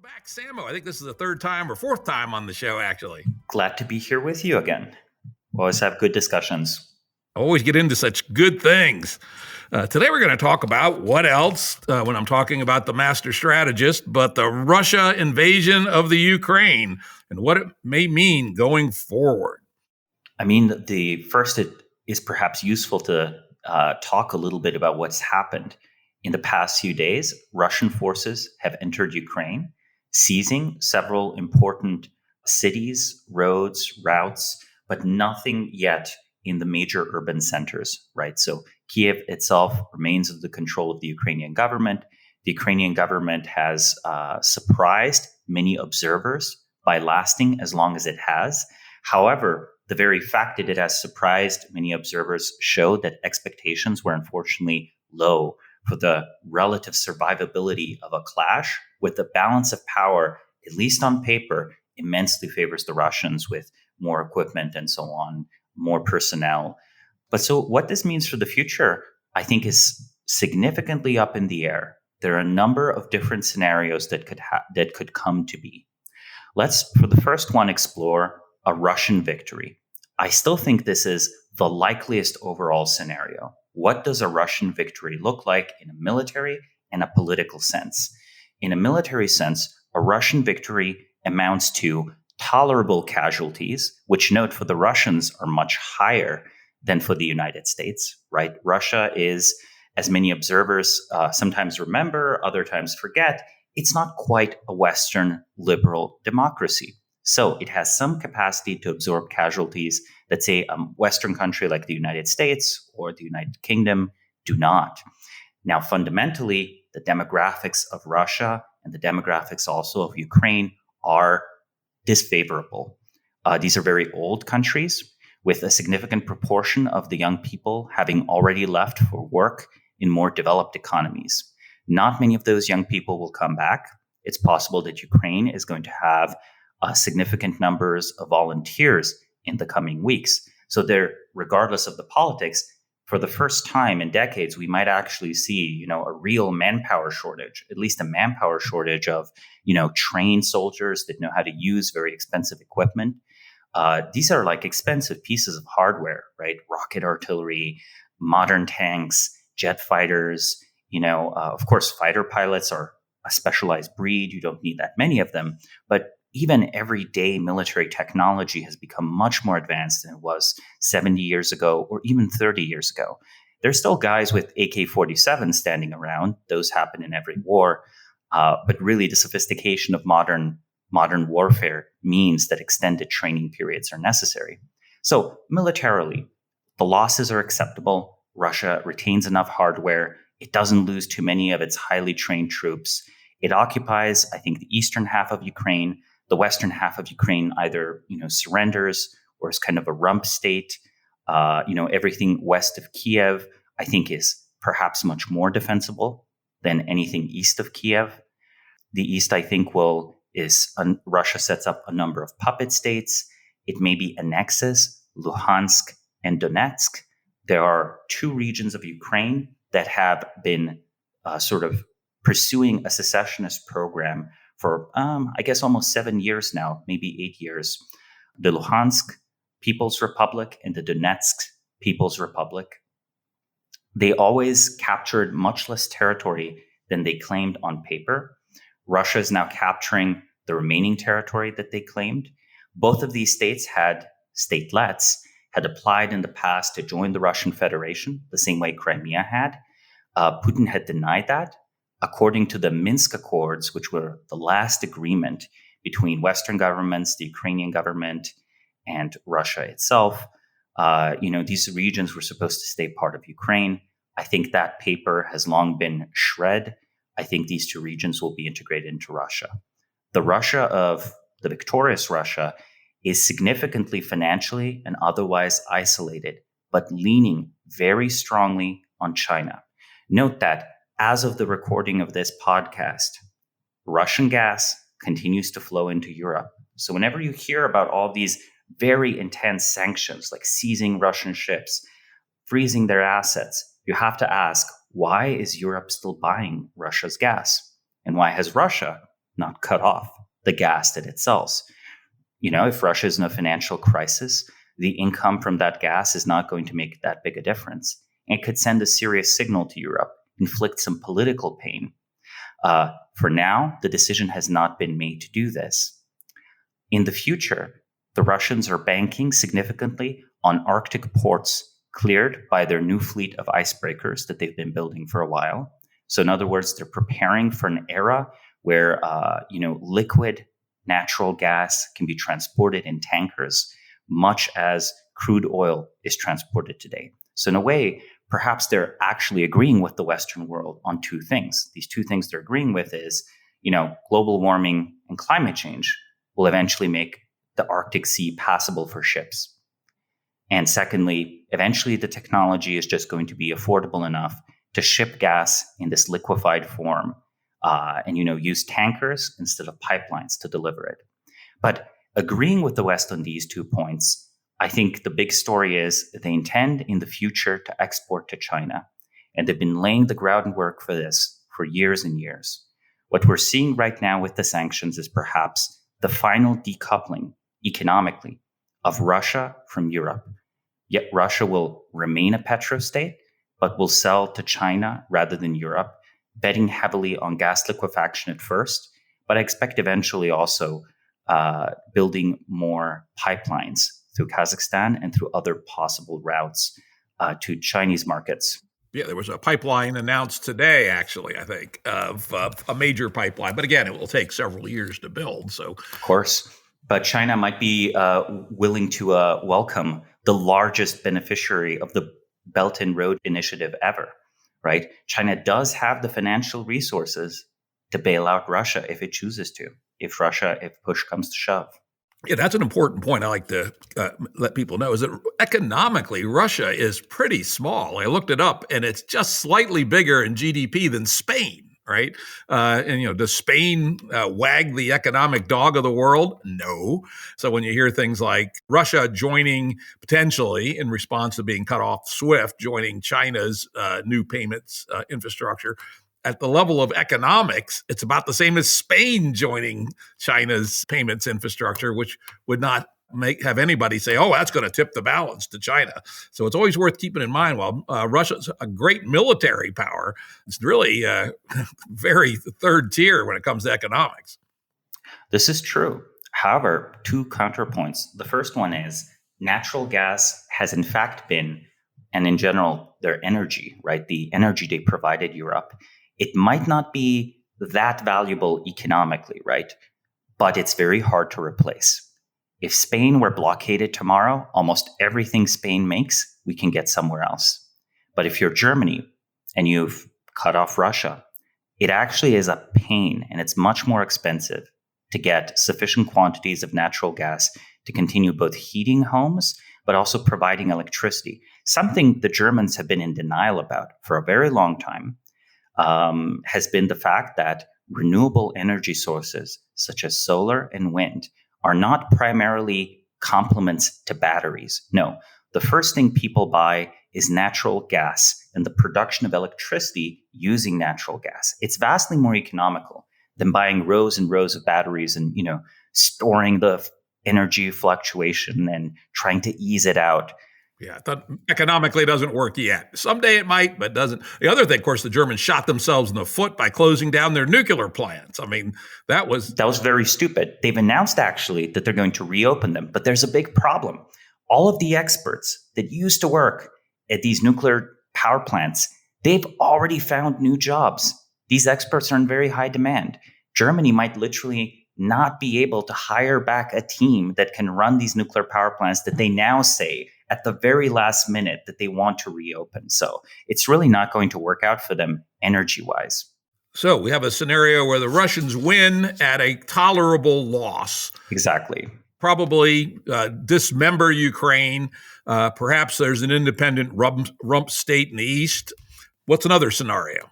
Back, Samo. I think this is the third time or fourth time on the show, actually. Glad to be here with you again. We always have good discussions. Always get into such good things. Today we're going to talk about what else, when I'm talking about the master strategist, but the Russia invasion of the Ukraine and what it may mean going forward. I mean, it is perhaps useful to talk a little bit about what's happened. In the past few days, Russian forces have entered Ukraine, seizing several important cities, roads, routes, but nothing yet in the major urban centers, right? So Kiev itself remains under the control of the Ukrainian government. The Ukrainian government has surprised many observers by lasting as long as it has. However, the very fact that it has surprised many observers showed that expectations were unfortunately low for the relative survivability of a clash, with the balance of power, at least on paper, immensely favors the Russians with more equipment and so on, more personnel. But so what this means for the future, I think, is significantly up in the air. There are a number of different scenarios that could come to be. Let's, for the first one, explore a Russian victory. I still think this is the likeliest overall scenario. What does a Russian victory look like in a military and a political sense? In a military sense, a Russian victory amounts to tolerable casualties, which, note, for the Russians are much higher than for the United States, right? Russia is, as many observers sometimes remember, other times forget, it's not quite a Western liberal democracy. So it has some capacity to absorb casualties that, say, a Western country like the United States or the United Kingdom do not. Now, fundamentally, the demographics of Russia and the demographics also of Ukraine are disfavorable. These are very old countries with a significant proportion of the young people having already left for work in more developed economies. Not many of those young people will come back. It's possible that Ukraine is going to have significant numbers of volunteers in the coming weeks. So there, regardless of the politics, for the first time in decades, we might actually see, a real manpower shortage, at least a manpower shortage of, trained soldiers that know how to use very expensive equipment. These are like expensive pieces of hardware, right? Rocket artillery, modern tanks, jet fighters. Of course, fighter pilots are a specialized breed. You don't need that many of them, but even everyday military technology has become much more advanced than it was 70 years ago or even 30 years ago. There's still guys with AK-47 standing around. Those happen in every war. But really, the sophistication of modern warfare means that extended training periods are necessary. So militarily, the losses are acceptable. Russia retains enough hardware. It doesn't lose too many of its highly trained troops. It occupies, I think, the eastern half of Ukraine. The western half of Ukraine either, surrenders or is kind of a rump state. Everything west of Kiev, I think, is perhaps much more defensible than anything east of Kiev. The east, I think, Russia sets up a number of puppet states. It maybe annexes Luhansk and Donetsk. There are two regions of Ukraine that have been sort of pursuing a secessionist program for, almost 7 years now, maybe 8 years. The Luhansk People's Republic and the Donetsk People's Republic. They always captured much less territory than they claimed on paper. Russia is now capturing the remaining territory that they claimed. Both of these states statelets had applied in the past to join the Russian Federation, the same way Crimea had. Putin had denied that. According to the Minsk Accords, which were the last agreement between Western governments, the Ukrainian government, and Russia itself, these regions were supposed to stay part of Ukraine. I think that paper has long been shred. I think these two regions will be integrated into Russia. The victorious Russia, is significantly financially and otherwise isolated, but leaning very strongly on China. Note that as of the recording of this podcast, Russian gas continues to flow into Europe. So whenever you hear about all these very intense sanctions, like seizing Russian ships, freezing their assets, you have to ask, why is Europe still buying Russia's gas? And why has Russia not cut off, the gas that it sells. If Russia is in a financial crisis, the income from that gas is not going to make that big a difference. And it could send a serious signal to Europe, inflict some political pain. For now, the decision has not been made to do this. In the future, the Russians are banking significantly on Arctic ports cleared by their new fleet of icebreakers that they've been building for a while. So in other words, they're preparing for an era where liquid natural gas can be transported in tankers, much as crude oil is transported today. So in a way, perhaps they're actually agreeing with the Western world on two things. These two things they're agreeing with is, global warming and climate change will eventually make the Arctic Sea passable for ships. And secondly, eventually the technology is just going to be affordable enough to ship gas in this liquefied form and use tankers instead of pipelines to deliver it. But agreeing with the West on these 2 points, I think the big story is they intend in the future to export to China. And they've been laying the groundwork for this for years and years. What we're seeing right now with the sanctions is perhaps the final decoupling economically of Russia from Europe. Yet Russia will remain a petrostate, but will sell to China rather than Europe, betting heavily on gas liquefaction at first, but I expect eventually also building more pipelines through Kazakhstan and through other possible routes to Chinese markets. Yeah, there was a pipeline announced today, actually, I think, of a major pipeline. But again, it will take several years to build. So, of course, but China might be willing to welcome the largest beneficiary of the Belt and Road Initiative ever, right? China does have the financial resources to bail out Russia if it chooses to, if push comes to shove. Yeah, that's an important point I like to let people know, is that economically, Russia is pretty small. I looked it up, and it's just slightly bigger in GDP than Spain, right? Does Spain wag the economic dog of the world? No. So when you hear things like Russia joining, potentially in response to being cut off SWIFT, joining China's new payments infrastructure, at the level of economics, it's about the same as Spain joining China's payments infrastructure, which would not have anybody say, oh, that's going to tip the balance to China. So it's always worth keeping in mind, while Russia's a great military power, it's really very third tier when it comes to economics. This is true. However, two counterpoints. The first one is natural gas has in fact been, and in general, their energy, right? The energy they provided Europe. It might not be that valuable economically, right? But it's very hard to replace. If Spain were blockaded tomorrow, almost everything Spain makes, we can get somewhere else. But if you're Germany and you've cut off Russia, it actually is a pain, and it's much more expensive to get sufficient quantities of natural gas to continue both heating homes, but also providing electricity. Something the Germans have been in denial about for a very long time. Has been the fact that renewable energy sources such as solar and wind are not primarily complements to batteries. No, the first thing people buy is natural gas and the production of electricity using natural gas. It's vastly more economical than buying rows and rows of batteries and, storing the energy fluctuation and trying to ease it out. Yeah, economically doesn't work yet. Someday it might, but doesn't. The other thing, of course, the Germans shot themselves in the foot by closing down their nuclear plants. I mean, that was very stupid. They've announced actually that they're going to reopen them, but there's a big problem. All of the experts that used to work at these nuclear power plants, they've already found new jobs. These experts are in very high demand. Germany might literally not be able to hire back a team that can run these nuclear power plants that they now say at the very last minute that they want to reopen. So it's really not going to work out for them energy-wise. So we have a scenario where the Russians win at a tolerable loss. Exactly. Probably dismember Ukraine. Perhaps there's an independent rump state in the east. What's another scenario?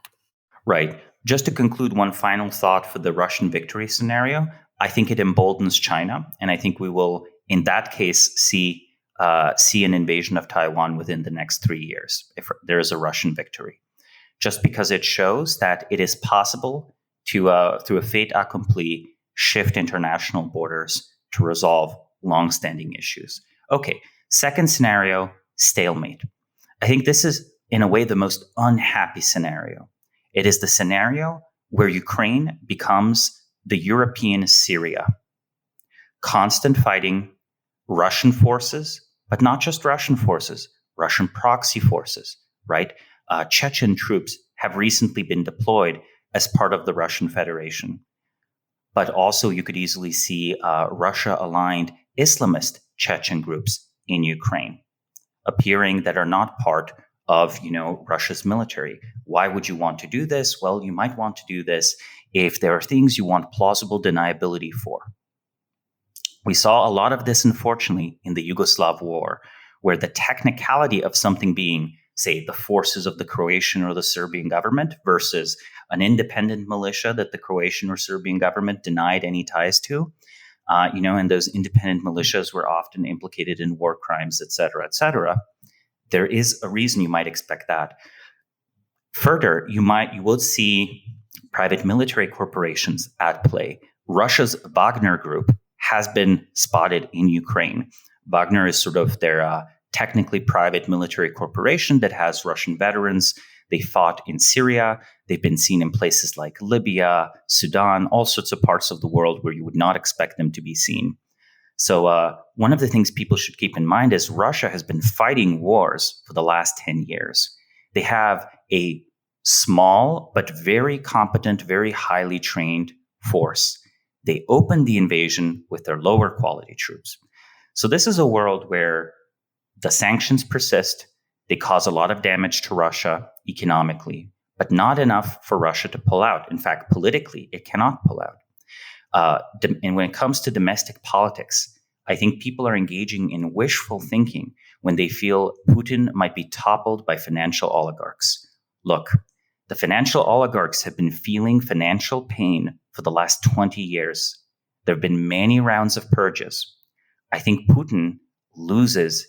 Right. Just to conclude, one final thought for the Russian victory scenario, I think it emboldens China. And I think we will, in that case, see an invasion of Taiwan within the next 3 years if there is a Russian victory. Just because it shows that it is possible to, through a fait accompli, shift international borders to resolve long-standing issues. Okay, second scenario, stalemate. I think this is, in a way, the most unhappy scenario. It is the scenario where Ukraine becomes the European Syria. Constant fighting, Russian forces, but not just Russian forces, Russian proxy forces, right? Chechen troops have recently been deployed as part of the Russian Federation. But also you could easily see Russia-aligned Islamist Chechen groups in Ukraine appearing that are not part of, Russia's military. Why would you want to do this? Well, you might want to do this if there are things you want plausible deniability for. We saw a lot of this, unfortunately, in the Yugoslav war, where the technicality of something being, say, the forces of the Croatian or the Serbian government versus an independent militia that the Croatian or Serbian government denied any ties to, and those independent militias were often implicated in war crimes, et cetera, et cetera. There is a reason you might expect that. Further, you will see private military corporations at play. Russia's Wagner Group has been spotted in Ukraine. Wagner is sort of their technically private military corporation that has Russian veterans. They fought in Syria. They've been seen in places like Libya, Sudan, all sorts of parts of the world where you would not expect them to be seen. So one of the things people should keep in mind is Russia has been fighting wars for the last 10 years. They have a small but very competent, very highly trained force. They opened the invasion with their lower quality troops. So this is a world where the sanctions persist. They cause a lot of damage to Russia economically, but not enough for Russia to pull out. In fact, politically, it cannot pull out. And when it comes to domestic politics, I think people are engaging in wishful thinking when they feel Putin might be toppled by financial oligarchs. Look, the financial oligarchs have been feeling financial pain for the last 20 years. There have been many rounds of purges. I think Putin loses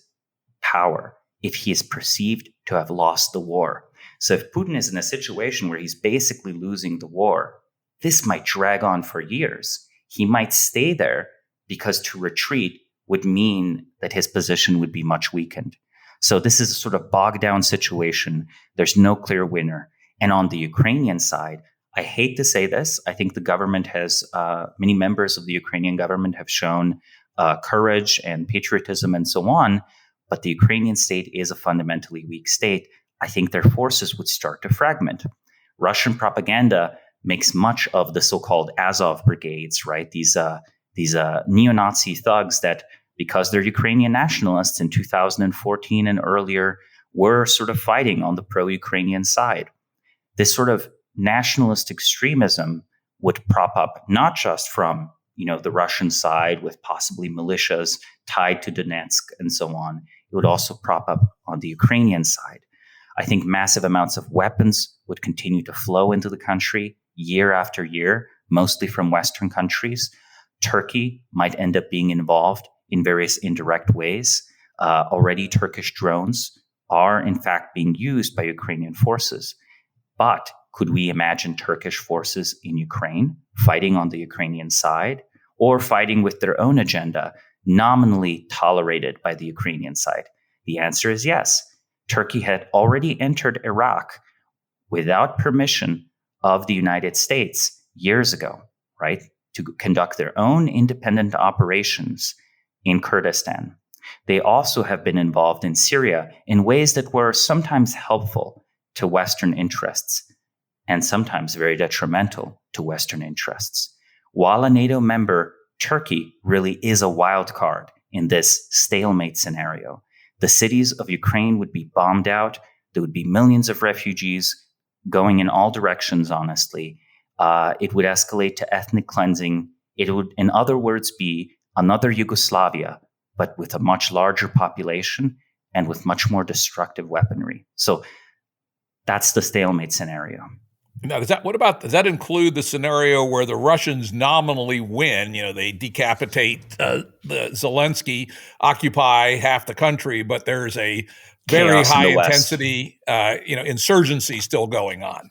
power if he is perceived to have lost the war. So if Putin is in a situation where he's basically losing the war, this might drag on for years. He might stay there because to retreat would mean that his position would be much weakened. So this is a sort of bogged down situation. There's no clear winner. And on the Ukrainian side, I hate to say this, I think the government has, many members of the Ukrainian government have shown courage and patriotism and so on, but the Ukrainian state is a fundamentally weak state. I think their forces would start to fragment. Russian propaganda makes much of the so-called Azov brigades, right? These neo-Nazi thugs that, because they're Ukrainian nationalists in 2014 and earlier, were sort of fighting on the pro-Ukrainian side. This sort of nationalist extremism would prop up not just from, the Russian side with possibly militias tied to Donetsk and so on. It would also prop up on the Ukrainian side. I think massive amounts of weapons would continue to flow into the country year after year, mostly from Western countries. Turkey might end up being involved in various indirect ways. Already Turkish drones are in fact being used by Ukrainian forces. But could we imagine Turkish forces in Ukraine fighting on the Ukrainian side or fighting with their own agenda, nominally tolerated by the Ukrainian side? The answer is yes. Turkey had already entered Iraq without permission of the United States years ago, right, to conduct their own independent operations in Kurdistan. They also have been involved in Syria in ways that were sometimes helpful to Western interests and sometimes very detrimental to Western interests. While a NATO member, Turkey really is a wild card in this stalemate scenario. The cities of Ukraine would be bombed out. There would be millions of refugees going in all directions, honestly. It would escalate to ethnic cleansing. It would, in other words, be another Yugoslavia, but with a much larger population and with much more destructive weaponry. So that's the stalemate scenario. Now, does that include the scenario where the Russians nominally win? They decapitate the Zelensky, occupy half the country, but there's a very high intensity, insurgency still going on.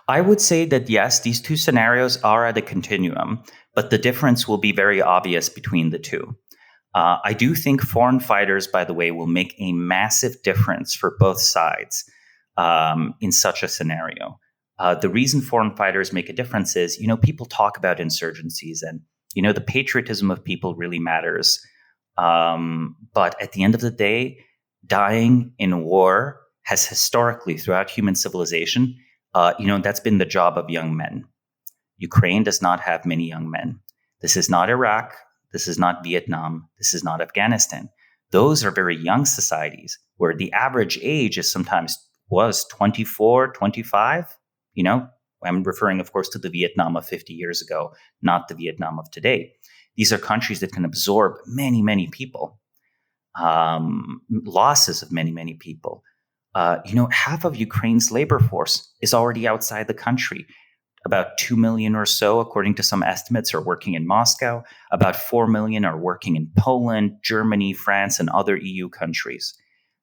I would say that yes, these two scenarios are at a continuum, but the difference will be very obvious between the two. I do think foreign fighters, by the way, will make a massive difference for both sides in such a scenario. The reason foreign fighters make a difference is, people talk about insurgencies and, the patriotism of people really matters. But at the end of the day, dying in war has historically, throughout human civilization, that's been the job of young men. Ukraine does not have many young men. This is not Iraq. This is not Vietnam. This is not Afghanistan. Those are very young societies where the average age is sometimes was 24, 25. I'm referring, of course, to the Vietnam of 50 years ago, not the Vietnam of today. These are countries that can absorb many, many people, losses of many, many people. Half of Ukraine's labor force is already outside the country. About 2 million or so, according to some estimates, are working in Moscow. About 4 million are working in Poland, Germany, France, and other EU countries.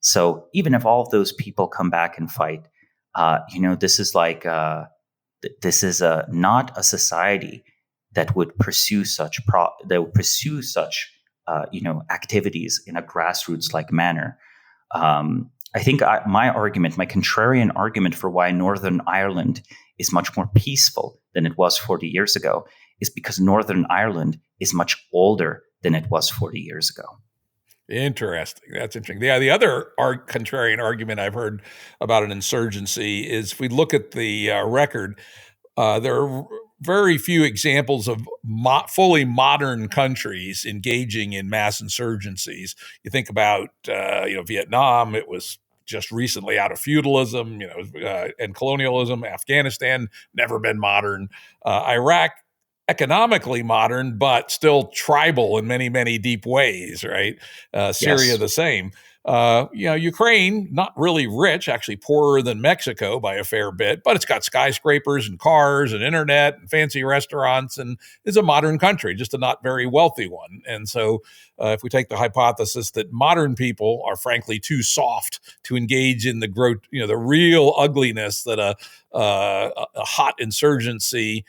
So even if all of those people come back and fight, this is not a society that would pursue such activities in a grassroots-like manner. I think my contrarian argument for why Northern Ireland is much more peaceful than it was 40 years ago is because Northern Ireland is much older than it was 40 years ago. Interesting. That's interesting. Yeah, the other contrarian argument I've heard about an insurgency is if we look at the record, there are very few examples of fully modern countries engaging in mass insurgencies. You think about, Vietnam, it was just recently out of feudalism, and colonialism. Afghanistan, never been modern. Iraq, economically modern, but still tribal in many, many deep ways, right? Syria, yes. The same. Ukraine, not really rich, actually poorer than Mexico by a fair bit, but it's got skyscrapers and cars and internet and fancy restaurants and is a modern country, just a not very wealthy one. And so if we take the hypothesis that modern people are frankly too soft to engage in the real ugliness that a hot insurgency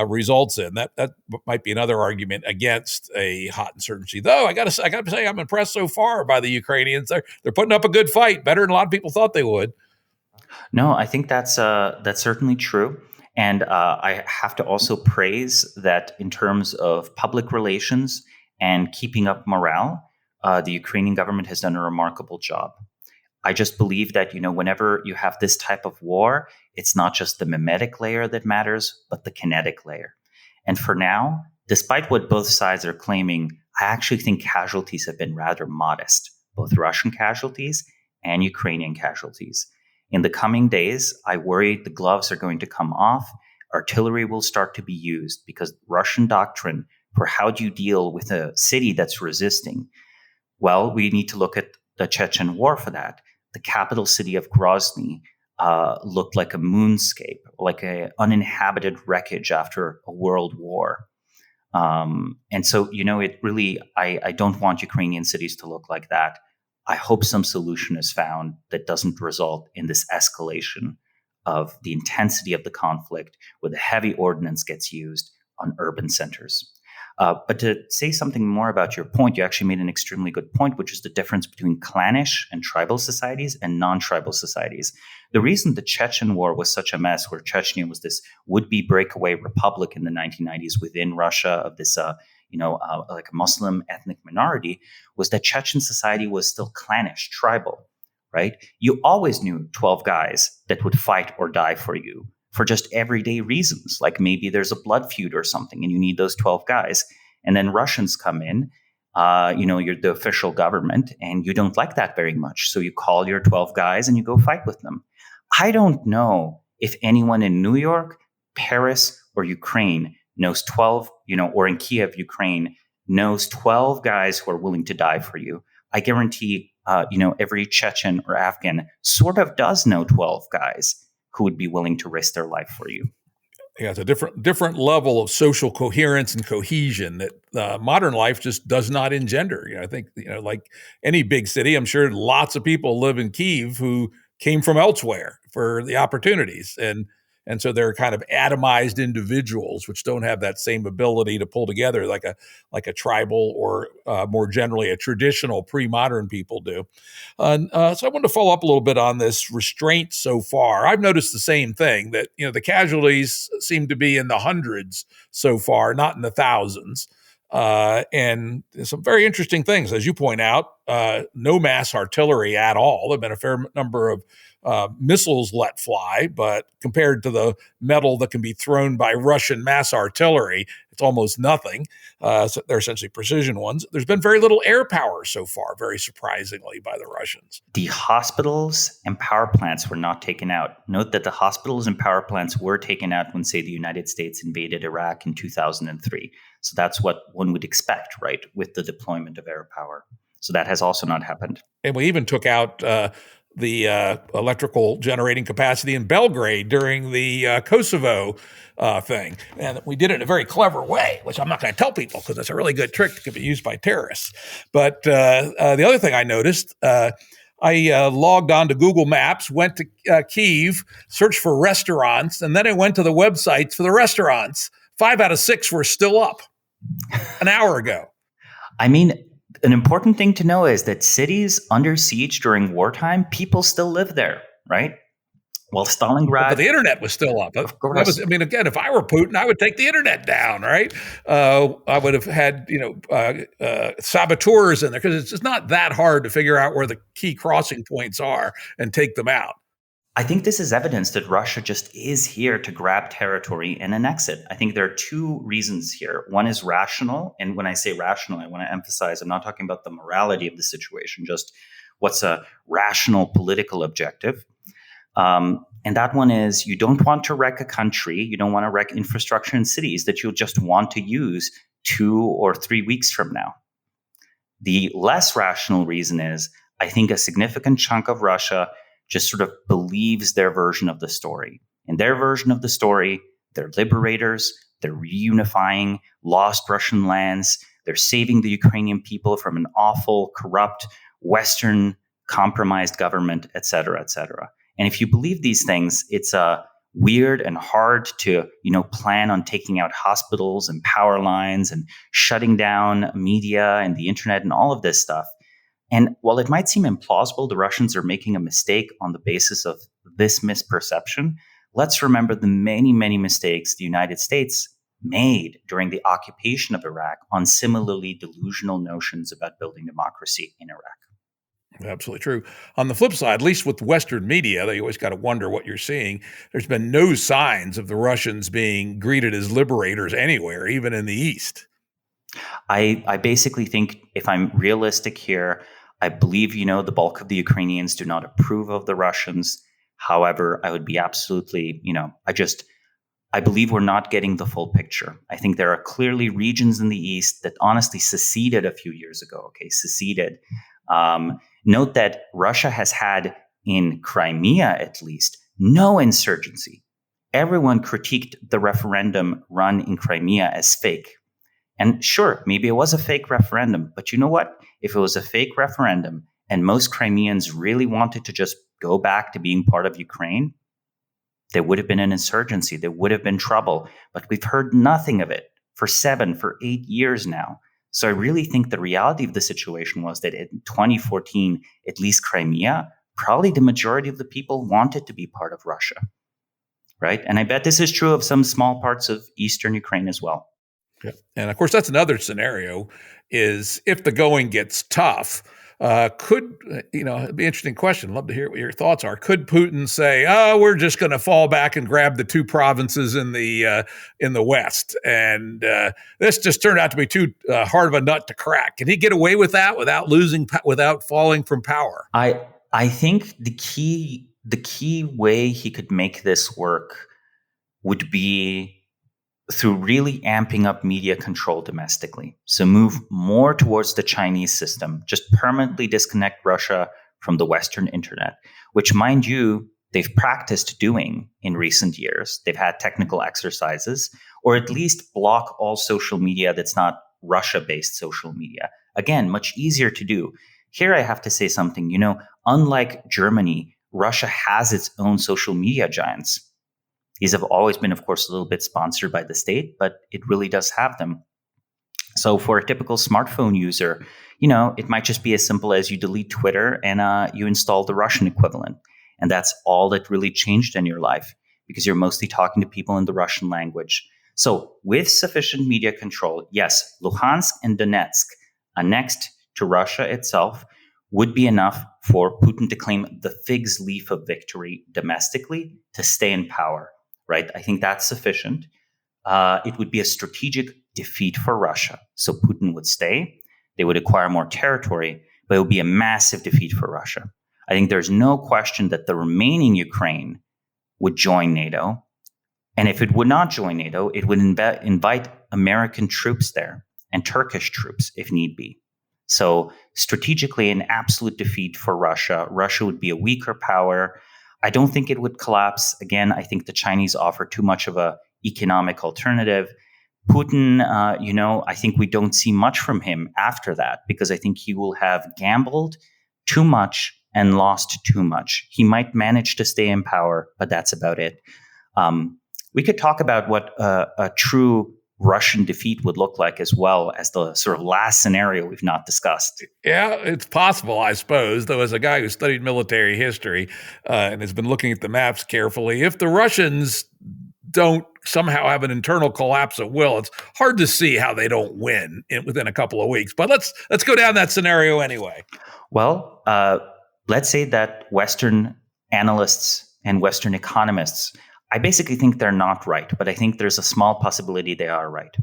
results in, that might be another argument against a hot insurgency. Though I got to say, I'm impressed so far by the Ukrainians. They're putting up a good fight, better than a lot of people thought they would. No, I think that's certainly true. And I have to also praise that in terms of public relations and keeping up morale, the Ukrainian government has done a remarkable job. I just believe that, whenever you have this type of war, it's not just the mimetic layer that matters, but the kinetic layer. And for now, despite what both sides are claiming, I actually think casualties have been rather modest, both Russian casualties and Ukrainian casualties. In the coming days, I worry the gloves are going to come off. Artillery will start to be used because Russian doctrine for how do you deal with a city that's resisting? Well, we need to look at the Chechen War for that. The capital city of Grozny looked like a moonscape, like an uninhabited wreckage after a world war. And so, it really, I don't want Ukrainian cities to look like that. I hope some solution is found that doesn't result in this escalation of the intensity of the conflict where the heavy ordnance gets used on urban centers. But to say something more about your point, you actually made an extremely good point, which is the difference between clannish and tribal societies and non-tribal societies. The reason the Chechen War was such a mess, where Chechnya was this would-be breakaway republic in the 1990s within Russia of this, like a Muslim ethnic minority, was that Chechen society was still clannish, tribal, right? You always knew 12 guys that would fight or die for you, for just everyday reasons, like maybe there's a blood feud or something and you need those 12 guys. And then Russians come in, you're the official government and you don't like that very much. So you call your 12 guys and you go fight with them. I don't know if anyone in New York, Paris, or Ukraine knows 12, or in Kiev, Ukraine, knows 12 guys who are willing to die for you. I guarantee, every Chechen or Afghan sort of does know 12 guys who would be willing to risk their life for you. Yeah, it's a different level of social coherence and cohesion that modern life just does not engender. I think, like any big city, I'm sure lots of people live in Kyiv who came from elsewhere for the opportunities. And And so they're kind of atomized individuals, which don't have that same ability to pull together like a tribal or more generally a traditional pre-modern people do. So I wanted to follow up a little bit on this restraint so far. I've noticed the same thing, that the casualties seem to be in the hundreds so far, not in the thousands. And some very interesting things, as you point out, no mass artillery at all. There have been a fair number of missiles let fly, but compared to the metal that can be thrown by Russian mass artillery, it's almost nothing. So they're essentially precision ones. There's been very little air power so far, very surprisingly, by the Russians. The hospitals and power plants were not taken out. Note that the hospitals and power plants were taken out when, say, the United States invaded Iraq in 2003. So that's what one would expect, right, with the deployment of air power. So that has also not happened. And we even took out the electrical generating capacity in Belgrade during the Kosovo thing. And we did it in a very clever way, which I'm not going to tell people because it's a really good trick that can be used by terrorists. But the other thing I noticed, I logged on to Google Maps, went to Kyiv, searched for restaurants, and then I went to the websites for the restaurants. 5 out of 6 were still up an hour ago. I mean, an important thing to know is that cities under siege during wartime, people still live there, right? Well, Stalingrad... But the internet was still up. Of course. Again, if I were Putin, I would take the internet down, right? I would have had, saboteurs in there, because it's just not that hard to figure out where the key crossing points are and take them out. I think this is evidence that Russia just is here to grab territory and annex it. I think there are two reasons here. One is rational. And when I say rational, I want to emphasize I'm not talking about the morality of the situation, just what's a rational political objective. And that one is you don't want to wreck a country. You don't want to wreck infrastructure in cities that you'll just want to use 2 or 3 weeks from now. The less rational reason is I think a significant chunk of Russia just sort of believes their version of the story. In their version of the story, they're liberators, they're reunifying lost Russian lands, they're saving the Ukrainian people from an awful, corrupt, Western compromised government, et cetera, et cetera. And if you believe these things, it's weird and hard to, plan on taking out hospitals and power lines and shutting down media and the internet and all of this stuff. And while it might seem implausible the Russians are making a mistake on the basis of this misperception, let's remember the many, many mistakes the United States made during the occupation of Iraq on similarly delusional notions about building democracy in Iraq. Absolutely true. On the flip side, at least with Western media, they always got to wonder what you're seeing. There's been no signs of the Russians being greeted as liberators anywhere, even in the East. I basically think, if I'm realistic here, I believe, the bulk of the Ukrainians do not approve of the Russians. However, I would be absolutely, I believe we're not getting the full picture. I think there are clearly regions in the East that honestly seceded a few years ago. Seceded. Note that Russia has had, in Crimea at least, no insurgency. Everyone critiqued the referendum run in Crimea as fake. And sure, maybe it was a fake referendum, but you know what? If it was a fake referendum and most Crimeans really wanted to just go back to being part of Ukraine, there would have been an insurgency. There would have been trouble. But we've heard nothing of it for 8 years now. So I really think the reality of the situation was that in 2014, at least Crimea, probably the majority of the people wanted to be part of Russia, right? And I bet this is true of some small parts of eastern Ukraine as well. Yeah. And of course, that's another scenario, is if the going gets tough, it'd be an interesting question. Love to hear what your thoughts are. Could Putin say, we're just going to fall back and grab the 2 provinces in the West? And this just turned out to be too hard of a nut to crack. Can he get away with that without falling from power? I think the key way he could make this work would be through really amping up media control domestically. So move more towards the Chinese system, just permanently disconnect Russia from the Western internet, which, mind you, they've practiced doing in recent years. They've had technical exercises, or at least block all social media that's not Russia-based social media. Again, much easier to do. Here I have to say something, unlike Germany, Russia has its own social media giants. These have always been, of course, a little bit sponsored by the state, but it really does have them. So for a typical smartphone user, it might just be as simple as you delete Twitter and you install the Russian equivalent. And that's all that really changed in your life, because you're mostly talking to people in the Russian language. So with sufficient media control, yes, Luhansk and Donetsk annexed to Russia itself would be enough for Putin to claim the fig's leaf of victory domestically to stay in power, right? I think that's sufficient. It would be a strategic defeat for Russia. So Putin would stay. They would acquire more territory, but it would be a massive defeat for Russia. I think there's no question that the remaining Ukraine would join NATO. And if it would not join NATO, it would invite American troops there and Turkish troops if need be. So strategically, an absolute defeat for Russia. Russia would be a weaker power. I don't think it would collapse. Again, I think the Chinese offer too much of an economic alternative. Putin, I think we don't see much from him after that, because I think he will have gambled too much and lost too much. He might manage to stay in power, but that's about it. We could talk about what a true Russian defeat would look like, as well as the sort of last scenario we've not discussed. Yeah, it's possible, I suppose, though, as a guy who studied military history and has been looking at the maps carefully, if the Russians don't somehow have an internal collapse at will, it's hard to see how they don't win within a couple of weeks. But let's go down that scenario anyway. Well, let's say that Western analysts and Western economists, I basically think they're not right, but I think there's a small possibility they are right.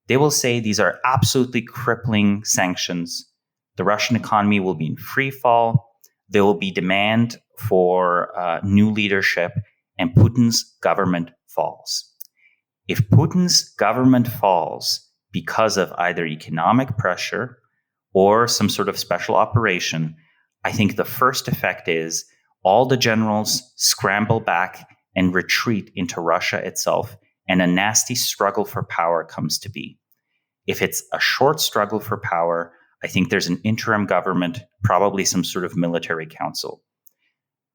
They will say these are absolutely crippling sanctions. The Russian economy will be in free fall. There will be demand for new leadership, and Putin's government falls. If Putin's government falls because of either economic pressure or some sort of special operation, I think the first effect is all the generals scramble back and retreat into Russia itself, and a nasty struggle for power comes to be. If it's a short struggle for power, I think there's an interim government, probably some sort of military council.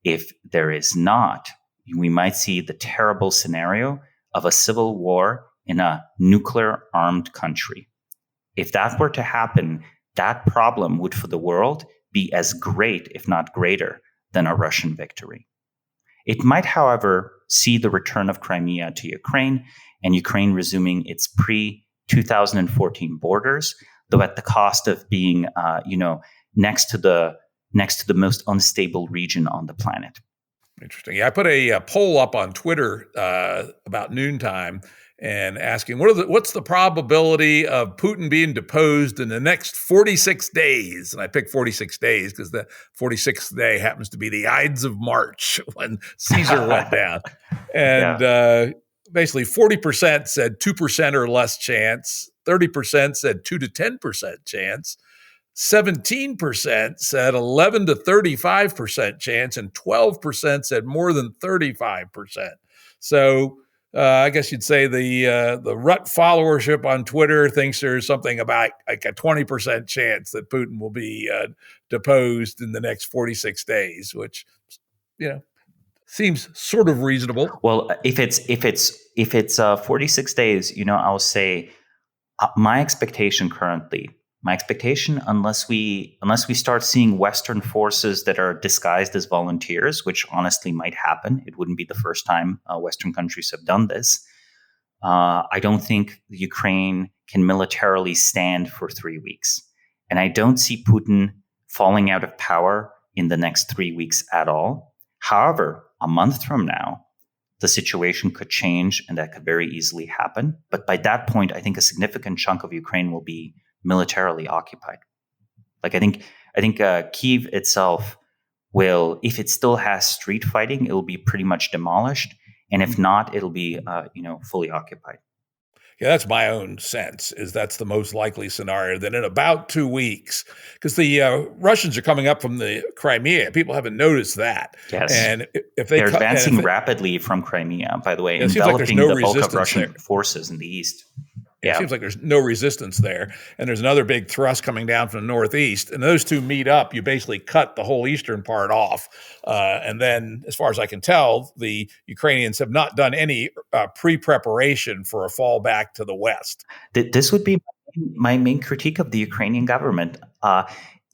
If there is not, we might see the terrible scenario of a civil war in a nuclear-armed country. If that were to happen, that problem would, for the world, be as great, if not greater, than a Russian victory. It might, however, see the return of Crimea to Ukraine and Ukraine resuming its pre-2014 borders, though at the cost of being, next to the most unstable region on the planet. Interesting. Yeah, I put a poll up on Twitter about noontime and asking what's the probability of Putin being deposed in the next 46 days? And I picked 46 days because the 46th day happens to be the Ides of March when Caesar went down. And basically 40% said 2% or less chance, 30% said 2 to 10% chance, 17% said 11 to 35% chance, and 12% said more than 35%. So I guess you'd say the Rutt followership on Twitter thinks there's something about like a 20% chance that Putin will be deposed in the next 46 days, which seems sort of reasonable. Well, if it's 46 days, I'll say my expectation, unless we start seeing Western forces that are disguised as volunteers, which honestly might happen, it wouldn't be the first time Western countries have done this. I don't think Ukraine can militarily stand for 3 weeks. And I don't see Putin falling out of power in the next 3 weeks at all. However, a month from now, the situation could change, and that could very easily happen. But by that point, I think a significant chunk of Ukraine will be militarily occupied. Like I think Kyiv itself will, if it still has street fighting, it will be pretty much demolished, and if not, it'll be fully occupied. Yeah, that's my own sense. Is that's the most likely scenario. That in about 2 weeks, because the Russians are coming up from the Crimea, people haven't noticed that. Yes, and if they're advancing rapidly from Crimea, by the way, enveloping the bulk of Russian forces in the east. It seems like there's no resistance there. And there's another big thrust coming down from the northeast. And those two meet up. You basically cut the whole eastern part off. And then, as far as I can tell, the Ukrainians have not done any pre-preparation for a fallback to the west. This would be my main critique of the Ukrainian government.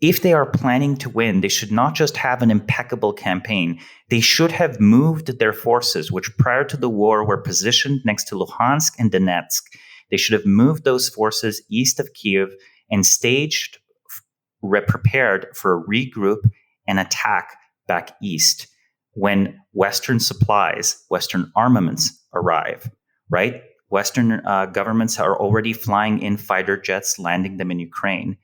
If they are planning to win, they should not just have an impeccable campaign. They should have moved their forces, which prior to the war were positioned next to Luhansk and Donetsk. They should have moved those forces east of Kiev and staged, prepared for a regroup and attack back east when Western supplies, Western armaments arrive, right? Western governments are already flying in fighter jets, landing them in Ukraine.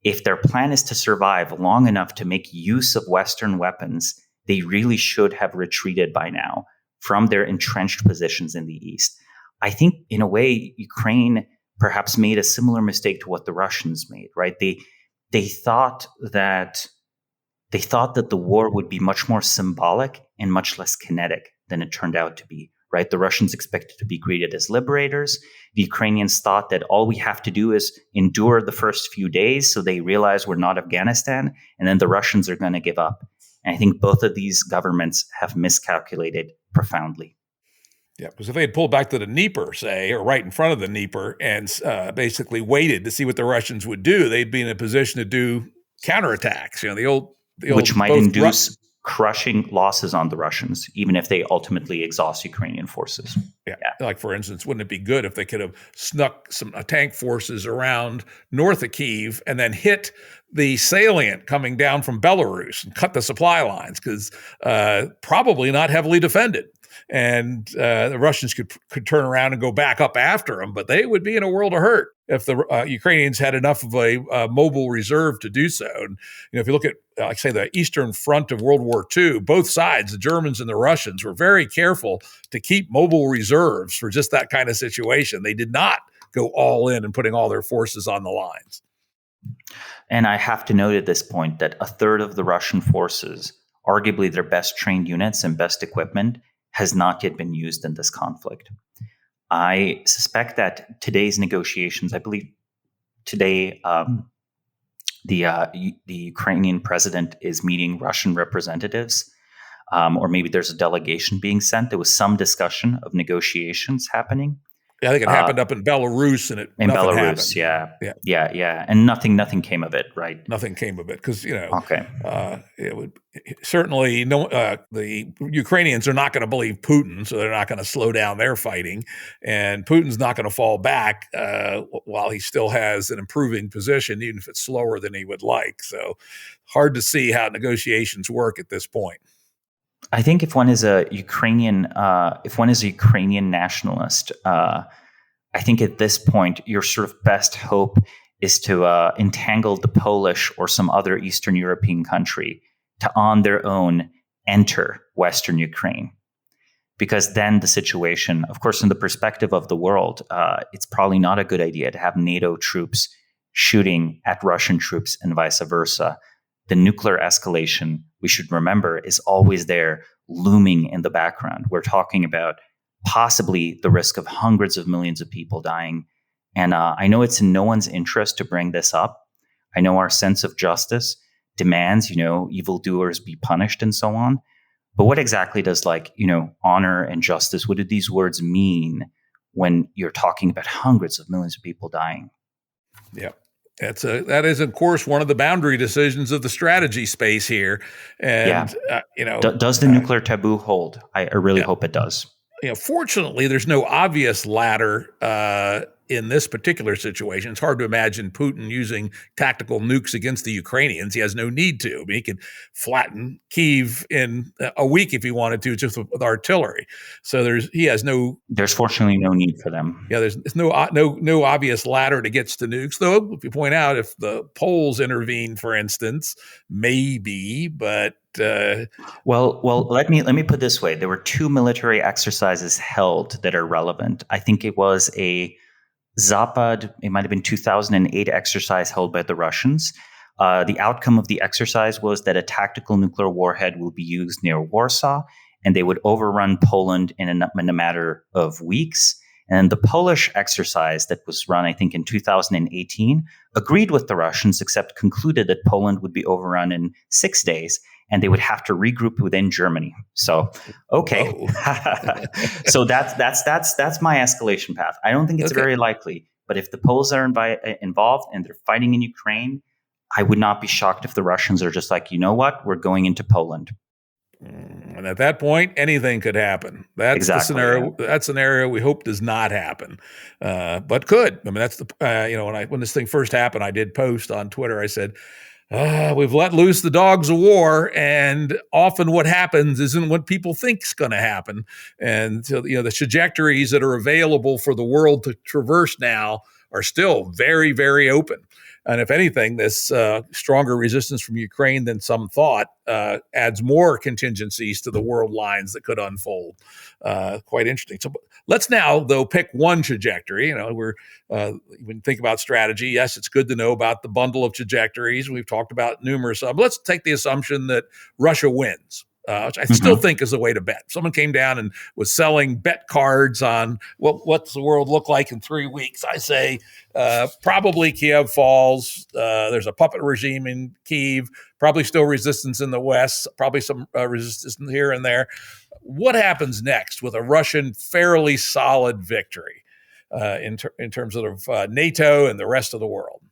If their plan is to survive long enough to make use of Western weapons, they really should have retreated by now from their entrenched positions in the east. I think, in a way, Ukraine perhaps made a similar mistake to what the Russians made, right? They thought that the war would be much more symbolic and much less kinetic than it turned out to be, right? The Russians expected to be greeted as liberators. The Ukrainians thought that all we have to do is endure the first few days, so they realize we're not Afghanistan, and then the Russians are going to give up. And I think both of these governments have miscalculated profoundly. Yeah, because if they had pulled back to the Dnieper, say, or right in front of the Dnieper, and basically waited to see what the Russians would do, they'd be in a position to do counterattacks. Which might induce crushing losses on the Russians, even if they ultimately exhaust Ukrainian forces. Yeah. Like, for instance, wouldn't it be good if they could have snuck some tank forces around north of Kyiv and then hit the salient coming down from Belarus and cut the supply lines, because probably not heavily defended. And the Russians could turn around and go back up after them, but they would be in a world of hurt if the Ukrainians had enough of a mobile reserve to do so. And if you look at, like, say, the Eastern Front of World War II, both sides, the Germans and the Russians, were very careful to keep mobile reserves for just that kind of situation. They did not go all in and putting all their forces on the lines. And I have to note at this point that a third of the Russian forces, arguably their best trained units and best equipment, has not yet been used in this conflict. I suspect that today's negotiations, I believe today the Ukrainian president is meeting Russian representatives, or maybe there's a delegation being sent. There was some discussion of negotiations happening. Yeah, I think it happened up in Belarus, and nothing happened. Yeah, and nothing came of it, right? Nothing came of it because it would certainly the Ukrainians are not going to believe Putin, so they're not going to slow down their fighting, and Putin's not going to fall back while he still has an improving position, even if it's slower than he would like. So hard to see how negotiations work at this point. I think if one is a Ukrainian nationalist, I think at this point your sort of best hope is to entangle the Polish or some other Eastern European country to, on their own, enter Western Ukraine, because then the situation, of course, in the perspective of the world, it's probably not a good idea to have NATO troops shooting at Russian troops and vice versa. The nuclear escalation, we should remember, is always there, looming in the background. We're talking about possibly the risk of hundreds of millions of people dying. And I know it's in no one's interest to bring this up. I know our sense of justice demands, evildoers be punished and so on. But what exactly does honor and justice, what do these words mean when you're talking about hundreds of millions of people dying? Yeah. That is, of course, one of the boundary decisions of the strategy space here. And, does the nuclear taboo hold? I really hope it does. Fortunately, there's no obvious ladder in this particular situation. It's hard to imagine Putin using tactical nukes against the Ukrainians. He has no need to. I mean, he could flatten Kyiv in a week if he wanted to, just with artillery. So there's fortunately no need for them. Yeah, there's no obvious ladder to get to nukes. Though, if you point out, if the Poles intervene, for instance, maybe, but. Well, let me put it this way. There were two military exercises held that are relevant. I think it was a Zapad, it might have been 2008 exercise held by the Russians. The outcome of the exercise was that a tactical nuclear warhead will be used near Warsaw, and they would overrun Poland in a matter of weeks. And the Polish exercise that was run, I think, in 2018, agreed with the Russians, except concluded that Poland would be overrun in 6 days and they would have to regroup within Germany. So, okay. So that's my escalation path. I don't think it's very likely, but if the Poles are involved and they're fighting in Ukraine, I would not be shocked if the Russians are just like, you know what, we're going into Poland. And at that point, anything could happen. That's exactly the scenario. Yeah. That scenario we hope does not happen, but could. I mean, that's the when this thing first happened, I did post on Twitter. I said, we've let loose the dogs of war, and often what happens isn't what people think is going to happen. And so, the trajectories that are available for the world to traverse now are still very, very open. And if anything, this stronger resistance from Ukraine than some thought adds more contingencies to the world lines that could unfold. Quite interesting. So let's now, though, pick one trajectory. When you think about strategy, yes, it's good to know about the bundle of trajectories. We've talked about numerous. But let's take the assumption that Russia wins. Which I still think is the way to bet. Someone came down and was selling bet cards on what's the world look like in 3 weeks. I say probably Kiev falls. There's a puppet regime in Kyiv, probably still resistance in the West, probably some resistance here and there. What happens next with a Russian fairly solid victory in terms of NATO and the rest of the world?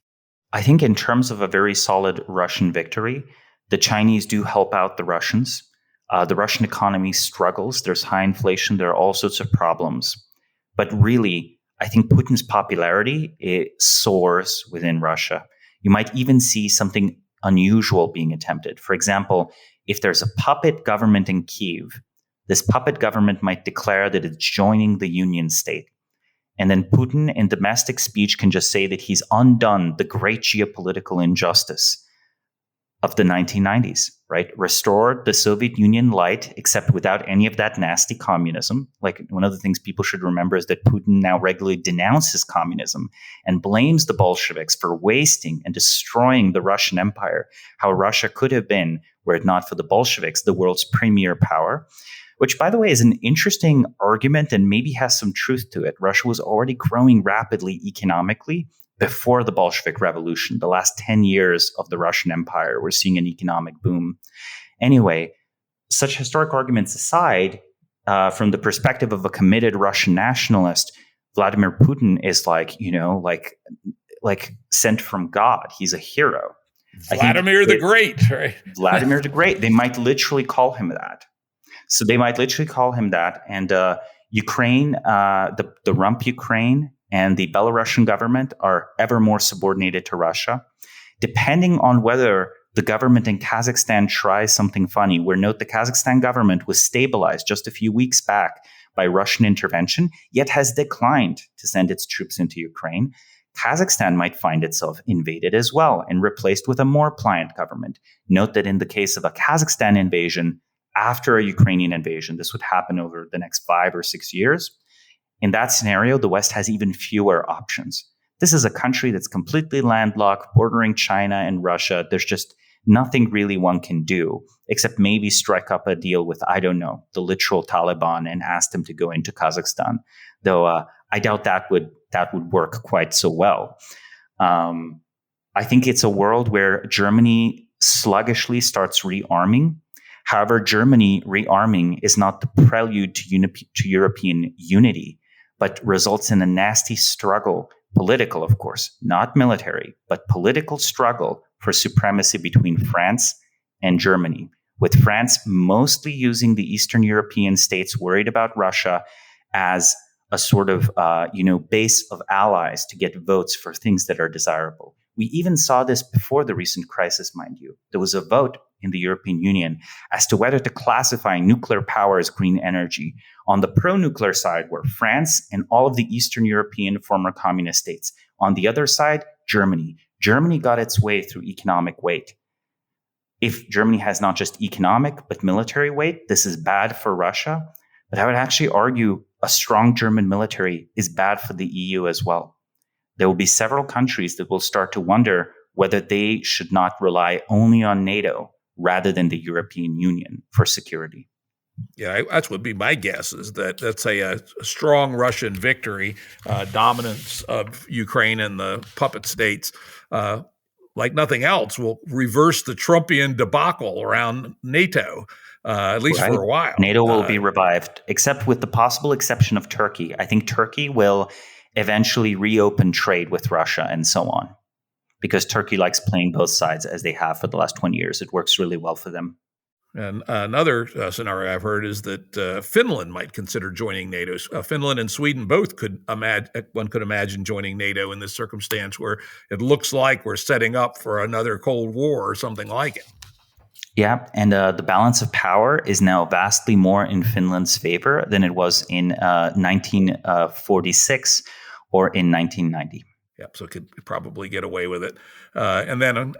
I think in terms of a very solid Russian victory, the Chinese do help out the Russians. The Russian economy struggles. There's high inflation. There are all sorts of problems. But really, I think Putin's popularity soars within Russia. You might even see something unusual being attempted. For example, if there's a puppet government in Kyiv, this puppet government might declare that it's joining the Union state. And then Putin, in domestic speech, can just say that he's undone the great geopolitical injustice of the 1990s, right? Restored the Soviet Union light, except without any of that nasty communism. Like, one of the things people should remember is that Putin now regularly denounces communism and blames the Bolsheviks for wasting and destroying the Russian Empire. How Russia could have been, were it not for the Bolsheviks, the world's premier power. Which, by the way, is an interesting argument and maybe has some truth to it. Russia was already growing rapidly economically before the Bolshevik Revolution. The last 10 years of the Russian Empire, we're seeing an economic boom. Anyway, such historic arguments aside, from the perspective of a committed Russian nationalist, Vladimir Putin is like sent from God. He's a hero. Vladimir the Great, right? Vladimir the Great. They might literally call him that. So they might literally call him that. And Ukraine, the rump Ukraine, and the Belarusian government are ever more subordinated to Russia. Depending on whether the government in Kazakhstan tries something funny, where note the Kazakhstan government was stabilized just a few weeks back by Russian intervention, yet has declined to send its troops into Ukraine, Kazakhstan might find itself invaded as well and replaced with a more pliant government. Note that in the case of a Kazakhstan invasion, after a Ukrainian invasion, this would happen over the next 5 or 6 years. In that scenario, the West has even fewer options. This is a country that's completely landlocked, bordering China and Russia. There's just nothing really one can do, except maybe strike up a deal with, I don't know, the literal Taliban and ask them to go into Kazakhstan. Though I doubt that would work quite so well. I think it's a world where Germany sluggishly starts rearming. However, Germany rearming is not the prelude to European unity, but results in a nasty struggle, political, of course, not military, but political struggle for supremacy between France and Germany, with France mostly using the Eastern European states worried about Russia as a sort of base of allies to get votes for things that are desirable. We even saw this before the recent crisis, mind you. There was a vote in the European Union as to whether to classify nuclear power as green energy. On the pro-nuclear side were France and all of the Eastern European former communist states. On the other side, Germany. Germany got its way through economic weight. If Germany has not just economic, but military weight, this is bad for Russia. But I would actually argue a strong German military is bad for the EU as well. There will be several countries that will start to wonder whether they should not rely only on NATO rather than the European Union for security. Yeah, that's would be my guess is that let's say a strong Russian victory, dominance of Ukraine and the puppet states, like nothing else, will reverse the Trumpian debacle around NATO, at least Right. for a while. NATO will be revived, except with the possible exception of Turkey. I think Turkey will eventually reopen trade with Russia and so on, because Turkey likes playing both sides as they have for the last 20 years. It works really well for them. And another scenario I've heard is that Finland might consider joining NATO. Finland and Sweden both one could imagine joining NATO in this circumstance where it looks like we're setting up for another Cold War or something like it. Yeah, and the balance of power is now vastly more in Finland's favor than it was in 1946 or in 1990. Yep, so could probably get away with it. And then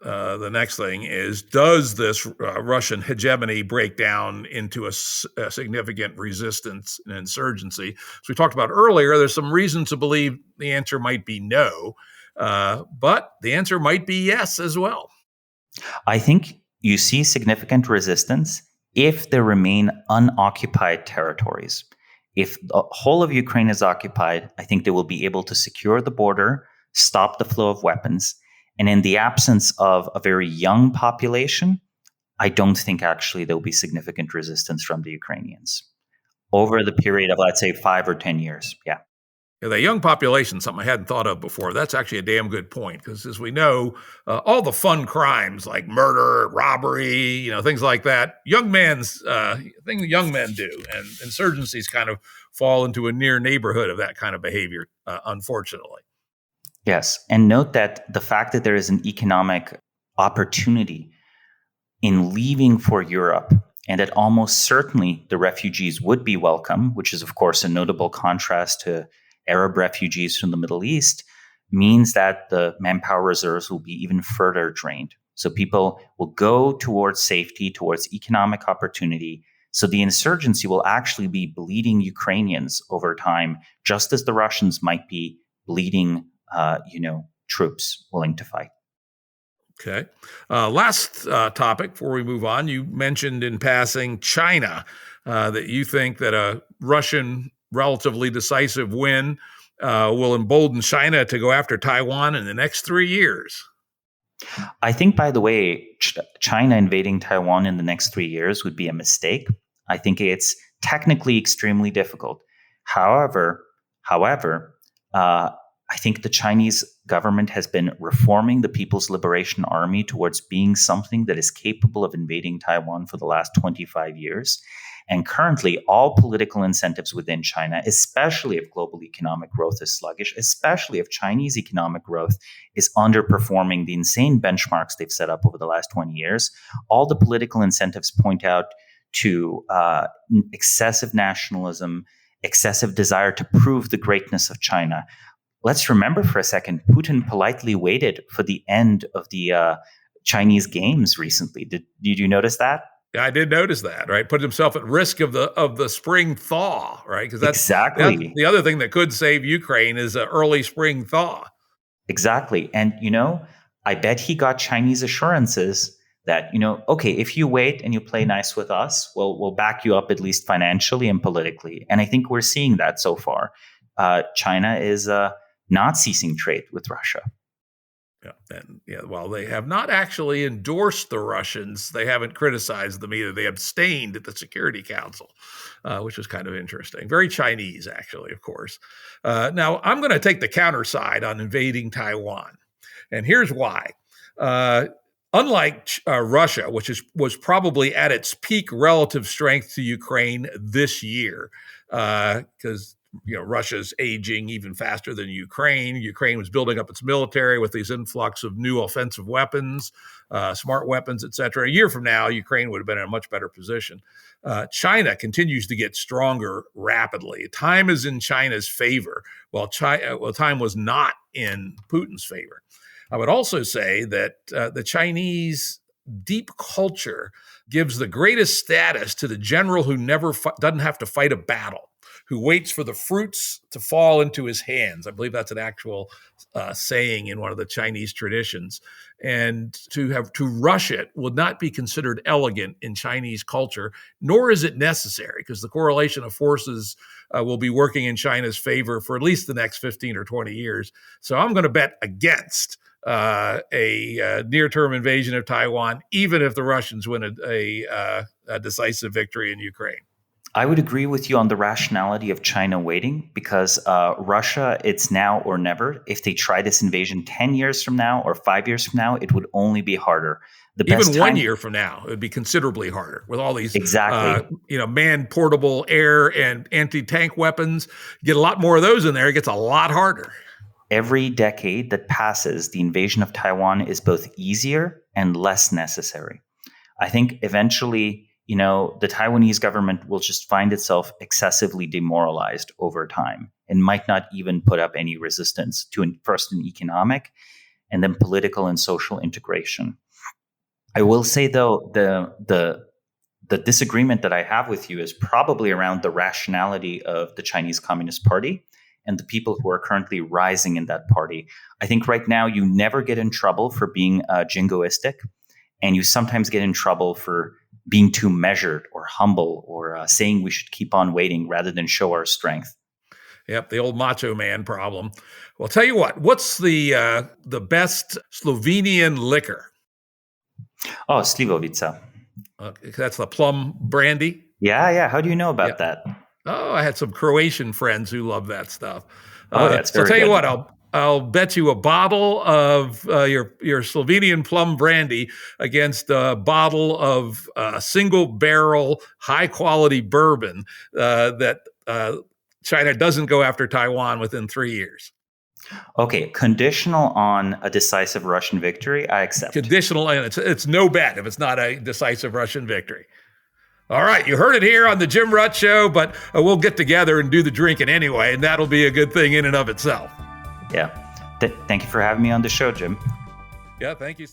the next thing is, does this Russian hegemony break down into a significant resistance and insurgency? As we talked about earlier, there's some reason to believe the answer might be no, but the answer might be yes as well. I think you see significant resistance if there remain unoccupied territories. If the whole of Ukraine is occupied, I think they will be able to secure the border, stop the flow of weapons. And in the absence of a very young population, I don't think actually there will be significant resistance from the Ukrainians over the period of, let's say, 5 or 10 years. Yeah. Yeah, the young population, something I hadn't thought of before. That's actually a damn good point, because as we know, all the fun crimes like murder, robbery, things like that, things young men do, and insurgencies kind of fall into a near neighborhood of that kind of behavior, unfortunately. Yes, and note that the fact that there is an economic opportunity in leaving for Europe, and that almost certainly the refugees would be welcome, which is, of course, a notable contrast to Arab refugees from the Middle East, means that the manpower reserves will be even further drained. So people will go towards safety, towards economic opportunity. So the insurgency will actually be bleeding Ukrainians over time, just as the Russians might be bleeding, troops willing to fight. Okay. Last topic before we move on, you mentioned in passing China, that you think that a Russian relatively decisive win will embolden China to go after Taiwan in the next 3 years. I think, by the way, China invading Taiwan in the next 3 years would be a mistake. I think it's technically extremely difficult. However, I think the Chinese government has been reforming the People's Liberation Army towards being something that is capable of invading Taiwan for the last 25 years. And currently, all political incentives within China, especially if global economic growth is sluggish, especially if Chinese economic growth is underperforming the insane benchmarks they've set up over the last 20 years, all the political incentives point out to excessive nationalism, excessive desire to prove the greatness of China. Let's remember for a second, Putin politely waited for the end of the Chinese games recently. Did you notice that? Yeah, I did notice that, right? Put himself at risk of the spring thaw, right? Because that's exactly the other thing that could save Ukraine is an early spring thaw. Exactly. And, I bet he got Chinese assurances that, okay, if you wait and you play nice with us, we'll back you up at least financially and politically. And I think we're seeing that so far. China is not ceasing trade with Russia. While they have not actually endorsed the Russians, they haven't criticized them either. They abstained at the Security Council, which was kind of interesting. Very Chinese, actually, of course. Now, I'm going to take the counter side on invading Taiwan. And here's why. Unlike Russia, which was probably at its peak relative strength to Ukraine this year, because Russia's aging even faster than Ukraine. Ukraine was building up its military with these influx of new offensive weapons, smart weapons, et cetera. A year from now, Ukraine would have been in a much better position. China continues to get stronger rapidly. Time is in China's favor, while time was not in Putin's favor. I would also say that the Chinese deep culture gives the greatest status to the general who never doesn't have to fight a battle, who waits for the fruits to fall into his hands. I believe that's an actual saying in one of the Chinese traditions. And to rush it would not be considered elegant in Chinese culture, nor is it necessary, because the correlation of forces will be working in China's favor for at least the next 15 or 20 years. So I'm going to bet against a near-term invasion of Taiwan, even if the Russians win a decisive victory in Ukraine. I would agree with you on the rationality of China waiting, because Russia, it's now or never. If they try this invasion 10 years from now or 5 years from now, it would only be harder. Even 1 year from now, it would be considerably harder with all these man-portable air and anti-tank weapons. Get a lot more of those in there, it gets a lot harder. Every decade that passes, the invasion of Taiwan is both easier and less necessary. I think eventually, the Taiwanese government will just find itself excessively demoralized over time and might not even put up any resistance to first an economic and then political and social integration. I will say, though, the disagreement that I have with you is probably around the rationality of the Chinese Communist Party and the people who are currently rising in that party. I think right now you never get in trouble for being jingoistic, and you sometimes get in trouble for being too measured or humble or saying we should keep on waiting rather than show our strength. Yep, the old macho man problem. Well, tell you what, what's the best Slovenian liquor? Oh, Slivovica. That's the plum brandy? Yeah. How do you know about that? Oh, I had some Croatian friends who love that stuff. That's very so tell you good. what, I'll bet you a bottle of your Slovenian plum brandy against a bottle of single barrel, high quality bourbon that China doesn't go after Taiwan within 3 years. Okay, conditional on a decisive Russian victory, I accept. Conditional, and it's no bet if it's not a decisive Russian victory. All right, you heard it here on the Jim Rutt Show, but we'll get together and do the drinking anyway, and that'll be a good thing in and of itself. Yeah. Thank you for having me on the show, Jim. Yeah, thank you.